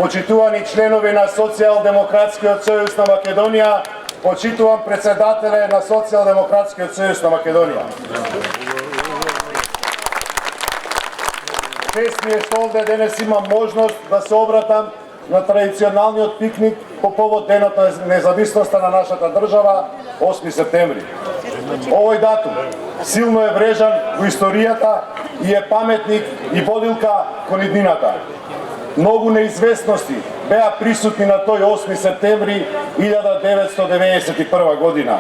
почитувани членови на Социјалдемократскиот сојуз на Македонија, почитувам председателе на Социјалдемократскиот сојуз на Македонија. Чест ми е што овде денес имам можност да се обратам на традиционалниот пикник по повод денот на независноста на нашата држава, 8 септември. Овој датум силно е врежан во историјата и е паметник и водилка кон иднината. Многу неизвестности беа присутни на тој 8 септември 1991 година,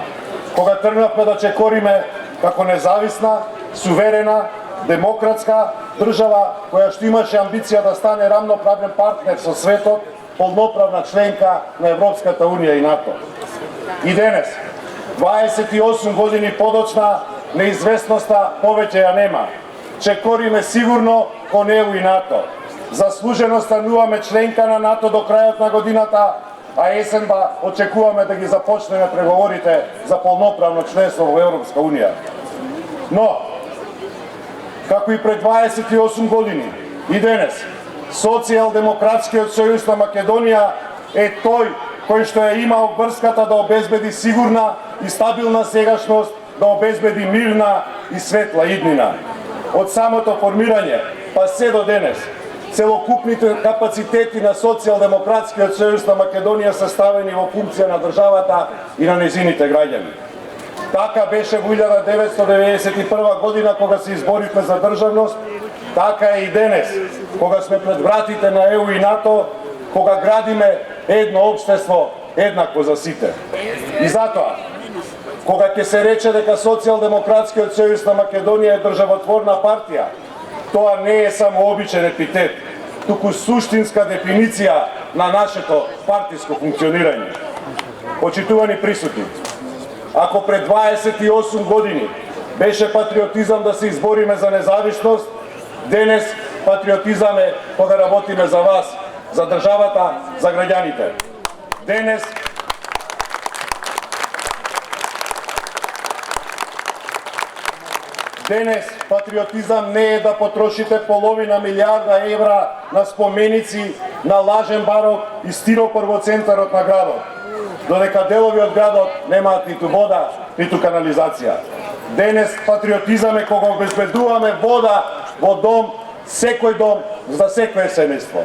кога тргнавме да чекориме како независна, суверена, демократска држава која што имаше амбиција да стане рамноправен партнер со светот, полноправна членка на Европската унија и НАТО. И денес, 28 години подоцна, неизвестноста повеќе ја нема. Чекориме сигурно кон ЕУ и НАТО. Заслужено стануваме членка на НАТО до крајот на годината, а есенба очекуваме да ги започнеме преговорите за полноправно членство во Европска унија. Но, како и пред 28 години, и денес, Социјалдемократскиот сојуз на Македонија е тој кој што ја има обврската да обезбеди сигурна и стабилна сегашност, да обезбеди мирна и светла иднина. Од самото формирање, па се до денес, целокупните капацитети на Социјалдемократскиот сојуз на Македонија се ставени во функција на државата и на нејзините граѓани. Така беше во 1991 година кога се изборивме за државност, така е и денес, кога сме пред вратите на ЕУ и НАТО, кога градиме едно општество еднакво за сите. И затоа, кога ќе се рече дека Социјалдемократскиот сојуз на Македонија е државотворна партија, тоа не е само обичен епитет, туку суштинска дефиниција на нашето партиско функционирање. Почитувани присутни, ако пред 28 години беше патриотизам да се избориме за независност, денес патриотизам е кога работиме за вас, за државата, за граѓаните. Денес патриотизам не е да потрошите половина милиарда евра на споменици на лажен барок и стиропор во центарот на градот, додека делови од градот немаат ниту вода, ниту канализација. Денес патриотизам е кога обезбедуваме вода во дом, секој дом, за секое семејство.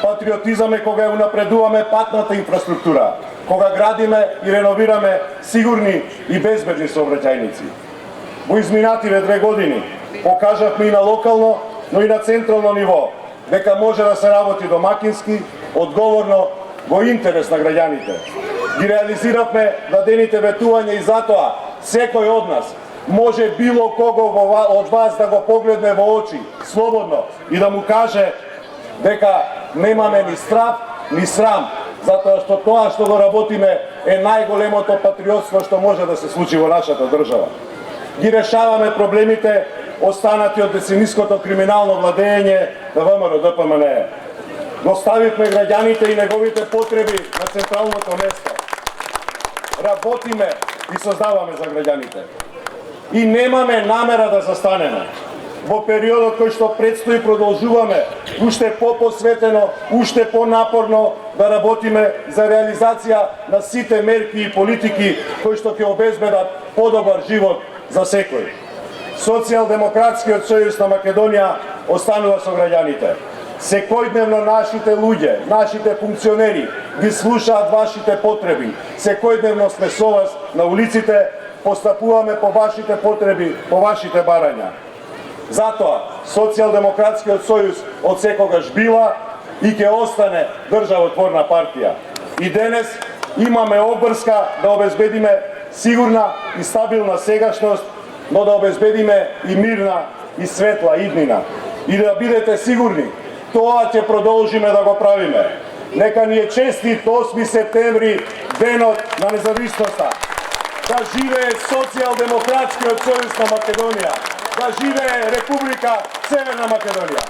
Патриотизам е кога унапредуваме патната инфраструктура, кога градиме и реновираме сигурни и безбедни сообраќајници. Во изминативе 2 години покажавме и на локално, но и на централно ниво дека може да се работи домакински, одговорно, во интерес на граѓаните. Ги реализиравме дадените ветувања и затоа секој од нас може било кого од вас да го погледне во очи, слободно, и да му каже дека немаме ни страв, ни срам, затоа што тоа што го работиме е најголемото патриотство што може да се случи во нашата држава. Ги решаваме проблемите останати од децениското криминално владење на ВМРО-ДПМН. Го ставивме граѓаните и неговите потреби на централното место. Работиме и создаваме за граѓаните. И немаме намера да застанеме. Во периодот кој што предстои продолжуваме уште по-посветено, уште по-напорно да работиме за реализација на сите мерки и политики кои што ќе обезбедат подобар живот за секој. Социјалдемократскиот сојуз на Македонија останува со граѓаните. Секојдневно нашите луѓе, нашите функционери ги слушаат вашите потреби. Секојдневно сме со вас на улиците, постапуваме по вашите потреби, по вашите барања. Затоа Социјалдемократскиот сојуз од секогаш била и ќе остане државотворна партија. И денес имаме обврска да обезбедиме сигурна и стабилна сегашност, но да обезбедиме и мирна и светла иднина. И да бидете сигурни, тоа ќе продолжиме да го правиме. Нека ни е честит 8 септември, денот на независноста. Да живее Социјалдемократскиот сојуз на Македонија. Да живее Република Северна Македонија.